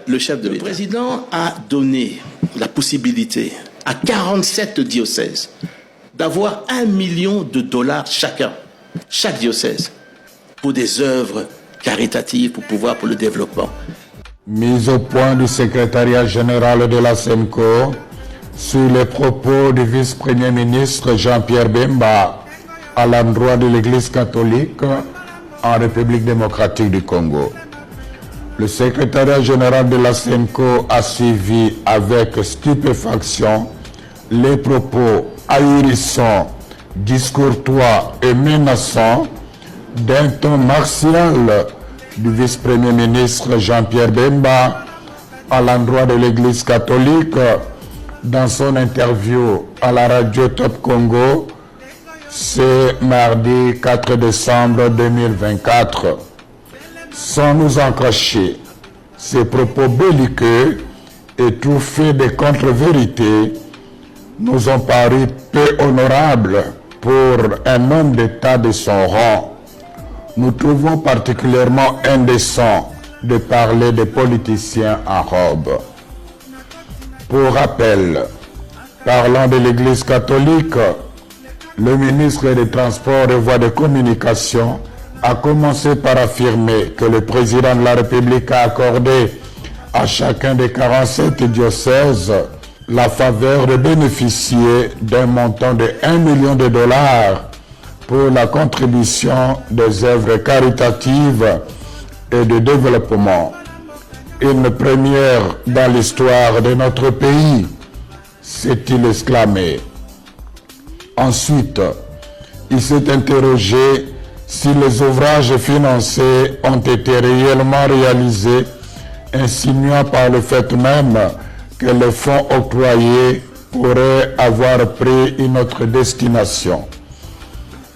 le chef de l'État. Le président a donné la possibilité à 47 diocèses d'avoir $1 million chacun, chaque diocèse, pour des œuvres caritatives, pour le développement. Mise au point du secrétariat général de la SEMCO sur les propos du vice-premier ministre Jean-Pierre Bemba à l'endroit de l'Église catholique en République démocratique du Congo. Le secrétariat général de la SEMCO a suivi avec stupéfaction les propos ahurissants, discourtois et menaçants d'un ton martial du vice-premier ministre Jean-Pierre Bemba à l'endroit de l'Église catholique dans son interview à la radio Top Congo ce mardi 4 décembre 2024. Sans nous en cacher, ces propos belliqueux et trouffés de contre-vérités nous ont paru peu honorables pour un homme d'État de son rang. Nous trouvons particulièrement indécent de parler des politiciens en robe. Pour rappel, parlant de l'Église catholique, le ministre des Transports et Voies de Communication a commencé par affirmer que le président de la République a accordé à chacun des 47 diocèses la faveur de bénéficier d'un montant de $1 million pour la contribution des œuvres caritatives et de développement. Une première dans l'histoire de notre pays, s'est-il exclamé. Ensuite, il s'est interrogé si les ouvrages financés ont été réellement réalisés, insinuant par le fait même que les fonds octroyés pourraient avoir pris une autre destination.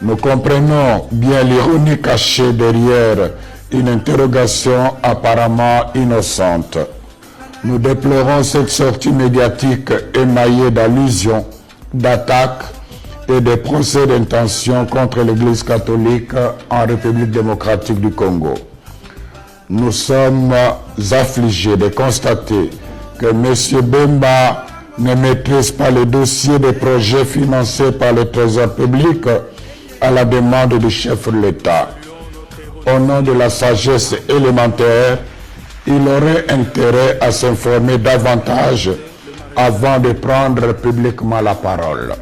Nous comprenons bien l'ironie cachée derrière une interrogation apparemment innocente. Nous déplorons cette sortie médiatique émaillée d'allusions, d'attaques et de procès d'intention contre l'Église catholique en République démocratique du Congo. Nous sommes affligés de constater que M. Bemba ne maîtrise pas le dossier des projets financés par le Trésor public à la demande du chef de l'État. Au nom de la sagesse élémentaire, il aurait intérêt à s'informer davantage avant de prendre publiquement la parole.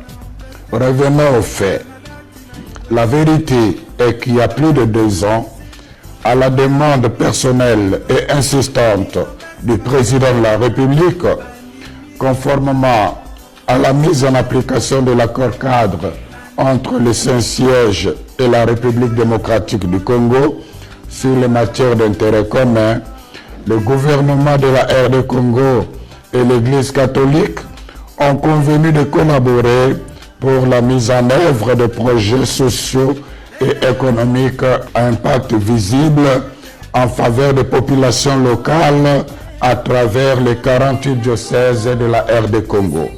Revenons aux faits. La vérité est qu'il y a plus de 2 ans, à la demande personnelle et insistante du président de la République, conformément à la mise en application de l'accord cadre entre le Saint-Siège et la République démocratique du Congo sur les matières d'intérêt commun, le gouvernement de la RD Congo et l'Église catholique ont convenu de collaborer pour la mise en œuvre de projets sociaux et économiques à impact visible en faveur des populations locales à travers les 48 diocèses de la RD Congo.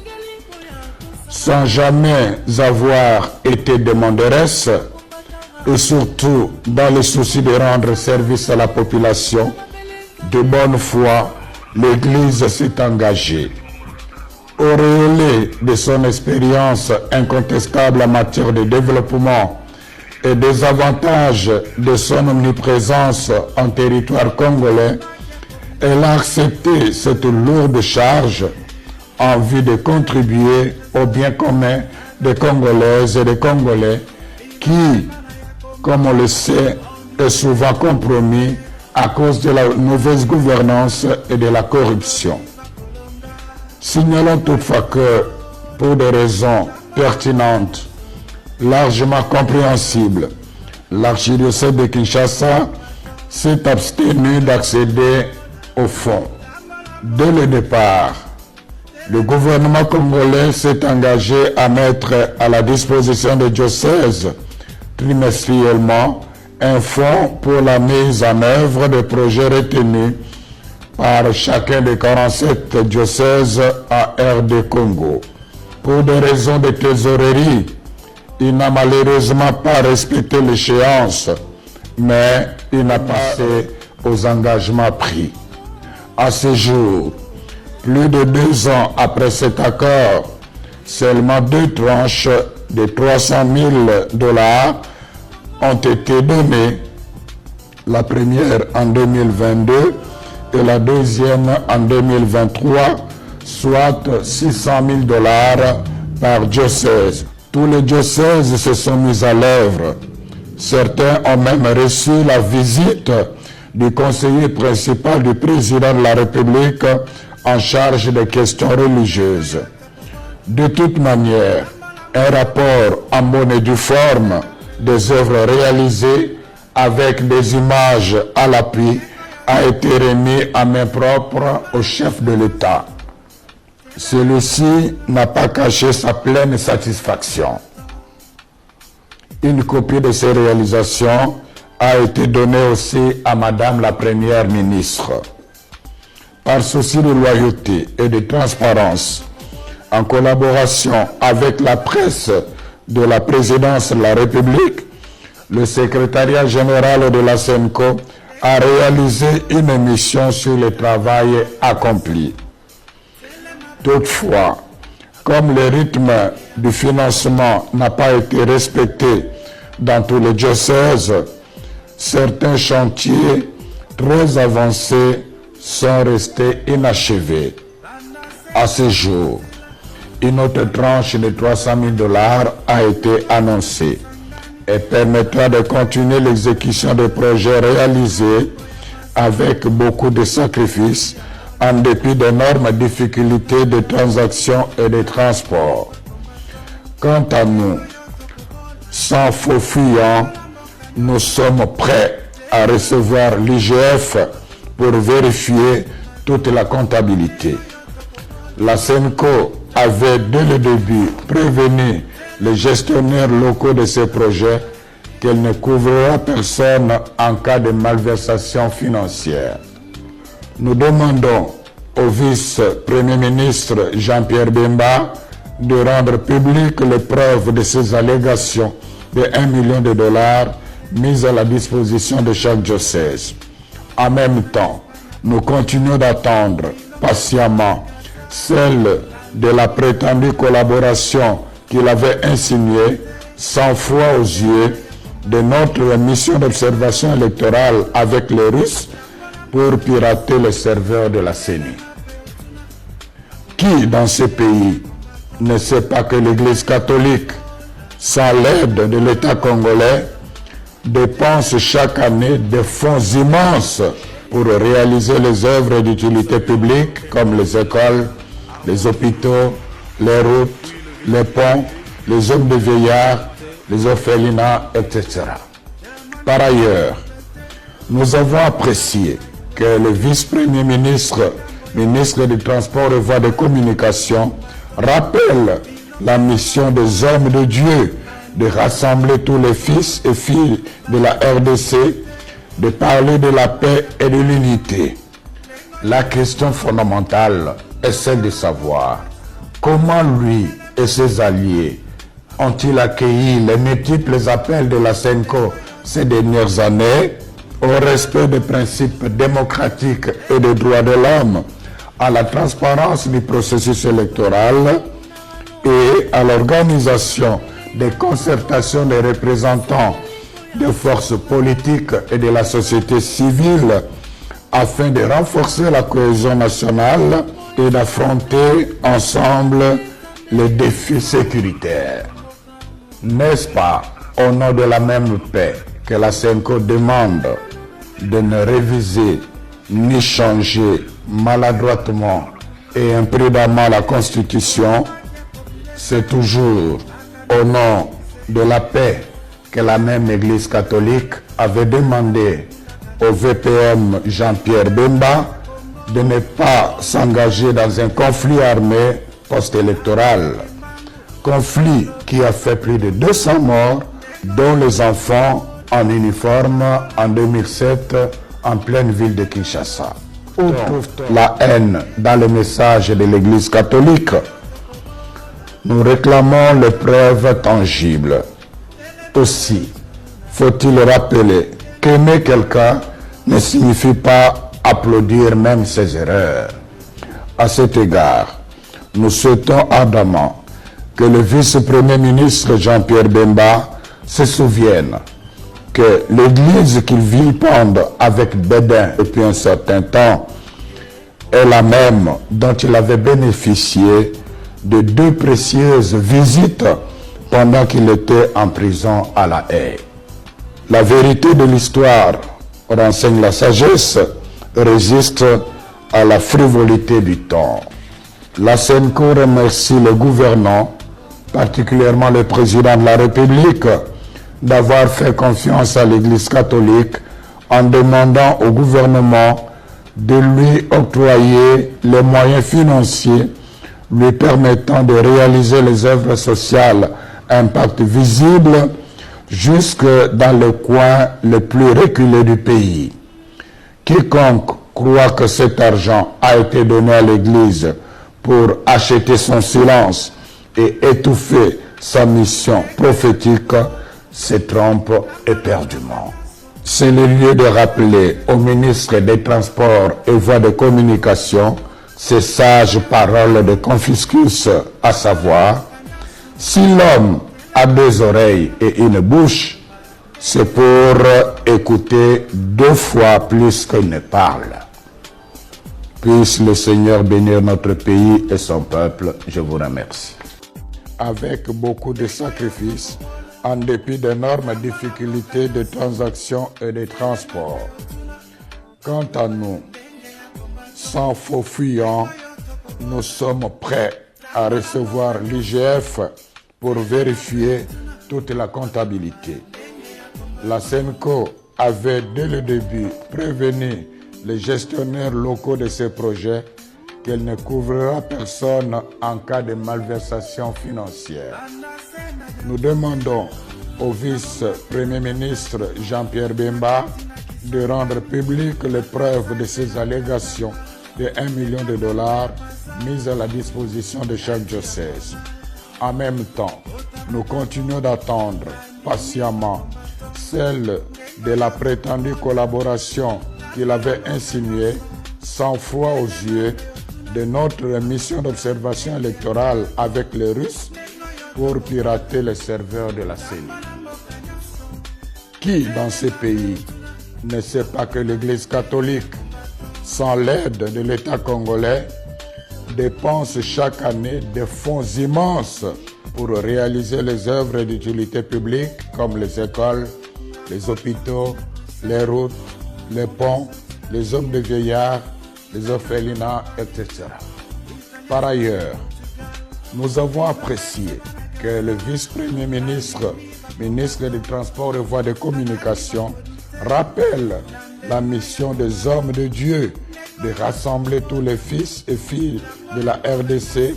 Sans jamais avoir été demanderesse et surtout dans le souci de rendre service à la population, de bonne foi, l'Église s'est engagée. Auréolée de son expérience incontestable en matière de développement et des avantages de son omniprésence en territoire congolais, elle a accepté cette lourde charge en vue de contribuer au bien commun des Congolaises et des Congolais qui, comme on le sait, est souvent compromis à cause de la mauvaise gouvernance et de la corruption. Signalons toutefois que, pour des raisons pertinentes, largement compréhensibles, l'archidiocèse de Kinshasa s'est abstenu d'accéder au fonds. Dès le départ, le gouvernement congolais s'est engagé à mettre à la disposition des diocèses trimestriellement un fonds pour la mise en œuvre des projets retenus par chacun des 47 diocèses à RD Congo. Pour des raisons de trésorerie, il n'a malheureusement pas respecté l'échéance, mais il n'a pas passé aux engagements pris. À ce jour, plus de 2 ans après cet accord, seulement 2 tranches de 300 000 $ ont été données. La première en 2022 et la deuxième en 2023, soit 600 000 $ par diocèse. Tous les diocèses se sont mis à l'œuvre. Certains ont même reçu la visite du conseiller principal du président de la République en charge des questions religieuses. De toute manière, un rapport en bonne et due forme des œuvres réalisées avec des images à l'appui a été remis à main propre au chef de l'État. Celui-ci n'a pas caché sa pleine satisfaction. Une copie de ces réalisations a été donnée aussi à Madame la Première ministre. Par souci de loyauté et de transparence, en collaboration avec la presse de la présidence de la République, le secrétariat général de la SENCO a réalisé une émission sur le travail accompli. Toutefois, comme le rythme du financement n'a pas été respecté dans tous les diocèses, certains chantiers très avancés sont restés inachevés. À ce jour, une autre tranche de 300 000 $ a été annoncée et permettra de continuer l'exécution des projets réalisés avec beaucoup de sacrifices en dépit d'énormes difficultés de transactions et de transport. Quant à nous, sans faux fuyant, nous sommes prêts à recevoir l'IGF pour vérifier toute la comptabilité. La SENCO avait dès le début prévenu les gestionnaires locaux de ces projets qu'elle ne couvrira personne en cas de malversation financière. Nous demandons au vice-premier ministre Jean-Pierre Bemba de rendre publiques les preuves de ces allégations de 1 million de $ mises à la disposition de chaque diocèse. En même temps, nous continuons d'attendre patiemment celle de la prétendue collaboration qu'il avait insinuée sans foi aux yeux de notre mission d'observation électorale avec les Russes pour pirater les serveurs de la CENI. Qui dans ce pays ne sait pas que l'Église catholique, sans l'aide de l'État congolais, dépense chaque année des fonds immenses pour réaliser les œuvres d'utilité publique comme les écoles, les hôpitaux, les routes, les ponts, les hommes de vieillards, les orphelinats, etc. Par ailleurs, nous avons apprécié que le vice-premier ministre, ministre des Transports et Voies de Communication, rappelle la mission des hommes de Dieu de rassembler tous les fils et filles de la RDC, de parler de la paix et de l'unité. La question fondamentale est celle de savoir comment lui et ses alliés ont-ils accueilli les multiples appels de la SENCO ces dernières années au respect des principes démocratiques et des droits de l'homme, à la transparence du processus électoral et à l'organisation des concertations des représentants des forces politiques et de la société civile afin de renforcer la cohésion nationale et d'affronter ensemble les défis sécuritaires. N'est-ce pas au nom de la même paix que la SENCO demande de ne réviser ni changer maladroitement et imprudemment la Constitution? C'est toujours au nom de la paix que la même Église catholique avait demandé au VPM Jean-Pierre Bemba de ne pas s'engager dans un conflit armé post-électoral. Conflit qui a fait plus de 200 morts, dont les enfants en uniforme en 2007 en pleine ville de Kinshasa. Où trouve-t-on la haine dans le message de l'Église catholique? Nous réclamons les preuves tangibles. Aussi, faut-il rappeler qu'aimer quelqu'un ne signifie pas applaudir même ses erreurs. À cet égard, nous souhaitons ardemment que le vice-premier ministre Jean-Pierre Bemba se souvienne que l'Église qu'il vilipende avec dédain depuis un certain temps est la même dont il avait bénéficié de 2 précieuses visites pendant qu'il était en prison à La Haye. La vérité de l'histoire renseigne la sagesse, résiste à la frivolité du temps. La SENCO remercie le gouvernement, particulièrement le président de la République, d'avoir fait confiance à l'Église catholique en demandant au gouvernement de lui octroyer les moyens financiers lui permettant de réaliser les œuvres sociales à impact visible jusque dans le coin le plus reculé du pays. Quiconque croit que cet argent a été donné à l'Église pour acheter son silence et étouffer sa mission prophétique se trompe éperdument. C'est le lieu de rappeler au ministre des Transports et Voies de Communication ces sages paroles de Confucius, à savoir: si l'homme a 2 oreilles et une bouche, c'est pour écouter 2 fois plus qu'il ne parle. Puisse le Seigneur bénir notre pays et son peuple. Je vous remercie. Avec beaucoup de sacrifices, en dépit d'énormes difficultés de transactions et de transport. Quant à nous, sans faux fuyants, nous sommes prêts à recevoir l'IGF pour vérifier toute la comptabilité. La SENCO avait dès le début prévenu les gestionnaires locaux de ces projets qu'elle ne couvrira personne en cas de malversation financière. Nous demandons au vice-premier ministre Jean-Pierre Bemba de rendre publiques les preuves de ces allégations de 1 million de dollars mises à la disposition de chaque diocèse. En même temps, nous continuons d'attendre patiemment celle de la prétendue collaboration qu'il avait insinuée, sans foi aux yeux, de notre mission d'observation électorale avec les Russes pour pirater les serveurs de la CENI. Qui dans ces pays ne sait pas que l'Église catholique, sans l'aide de l'État congolais, dépense chaque année des fonds immenses pour réaliser les œuvres d'utilité publique comme les écoles, les hôpitaux, les routes, les ponts, les hommes de vieillards, les orphelinats, etc. Par ailleurs, nous avons apprécié que le vice-premier ministre, ministre des Transports et Voies de Communication, rappelle la mission des hommes de Dieu de rassembler tous les fils et filles de la RDC,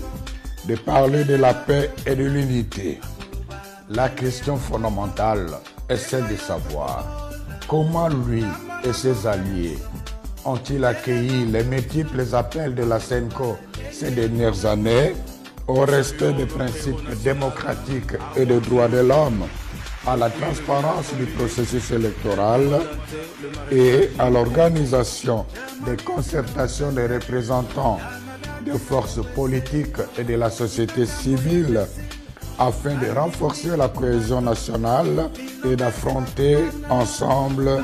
de parler de la paix et de l'unité. La question fondamentale est celle de savoir comment lui et ses alliés ont-ils accueilli les multiples appels de la SENCO ces dernières années au respect des principes démocratiques et des droits de l'homme, à la transparence du processus électoral et à l'organisation des concertations des représentants des forces politiques et de la société civile afin de renforcer la cohésion nationale et d'affronter ensemble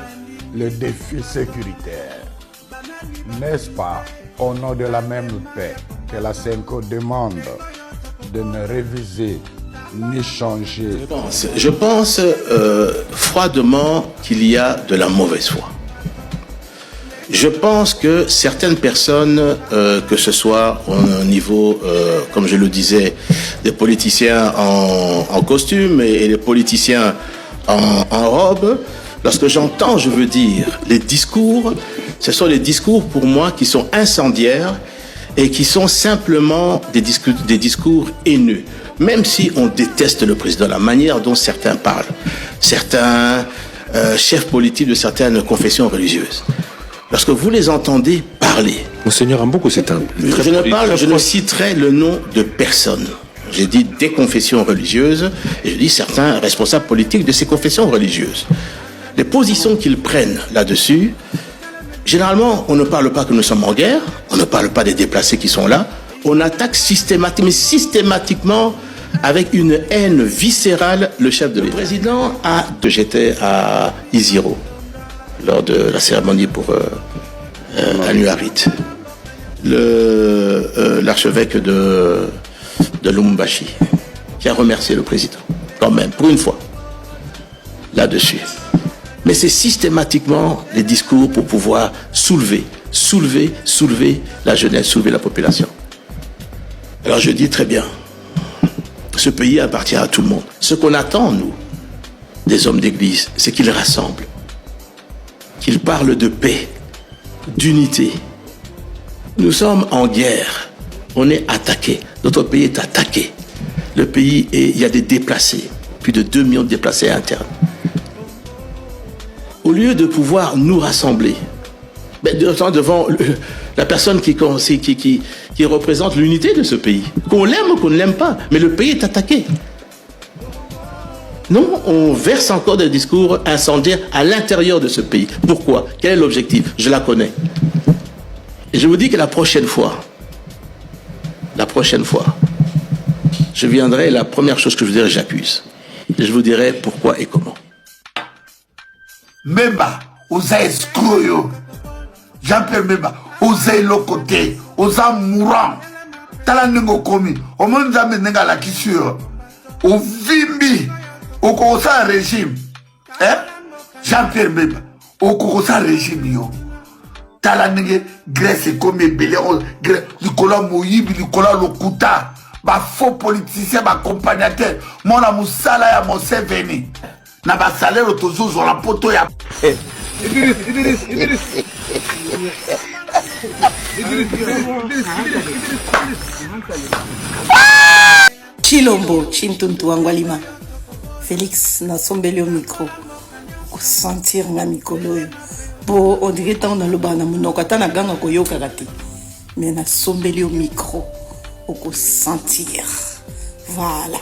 les défis sécuritaires. N'est-ce pas au nom de la même paix que la SENCO demande de ne réviser ni changer? Je pense froidement qu'il y a de la mauvaise foi. Je pense que certaines personnes, que ce soit au niveau, comme je le disais, des politiciens en costume et les politiciens en robe, lorsque j'entends, je veux dire, les discours, ce sont des discours pour moi qui sont incendiaires et qui sont simplement des discours haineux. Même si on déteste le président, la manière dont certains parlent, certains chefs politiques de certaines confessions religieuses, lorsque vous les entendez parler... Monseigneur Amboko, c'est un... Je ne citerai le nom de personne. J'ai dit des confessions religieuses, et je dis certains responsables politiques de ces confessions religieuses. Les positions qu'ils prennent là-dessus Généralement, on ne parle pas que nous sommes en guerre, on ne parle pas des déplacés qui sont là. On attaque systématiquement avec une haine viscérale le chef de l'État. Le président j'étais à Isiro lors de la cérémonie pour Anuarit. L'archevêque de Lubumbashi qui a remercié le président, quand même, pour une fois, là-dessus. Mais c'est systématiquement les discours pour pouvoir soulever la jeunesse, soulever la population. Alors je dis très bien, ce pays appartient à tout le monde. Ce qu'on attend, nous, des hommes d'église, c'est qu'ils rassemblent, qu'ils parlent de paix, d'unité. Nous sommes en guerre, on est attaqué, notre pays est attaqué. Le pays, il y a des déplacés, plus de 2 millions de déplacés internes. Au lieu de pouvoir nous rassembler, devant la personne qui représente l'unité de ce pays, qu'on l'aime ou qu'on ne l'aime pas, mais le pays est attaqué. Non, on verse encore des discours incendiaires à l'intérieur de ce pays. Pourquoi? Quel est l'objectif? Je la connais. Et je vous dis que la prochaine fois, je viendrai, la première chose que je vous dirai, j'accuse. Et je vous dirai pourquoi et comment. Memba, osa escroyo. Jean-Pierre Memba, osa lokote, osa mourant. Tala nengo komi, o monza menenga la kissure. O vimbi, o kosa régime. Jean-Pierre Memba, o kosa régime yo. Tala nenge Grèce komi belé, Nicolas Moïbi, Nicolas Lokuta, ba faux politicien, ba accompagnateur, mon amusala ya mon veni. Na ba salaire tozozo la poto ya Chilombo Chintuntu Wangwalima Félix na sombeli au micro ko sentir nga mikolo yo bo on dirait tant na loba na munoko ata na ganga ko yoka kati mais na sombeli au micro ko sentir voilà.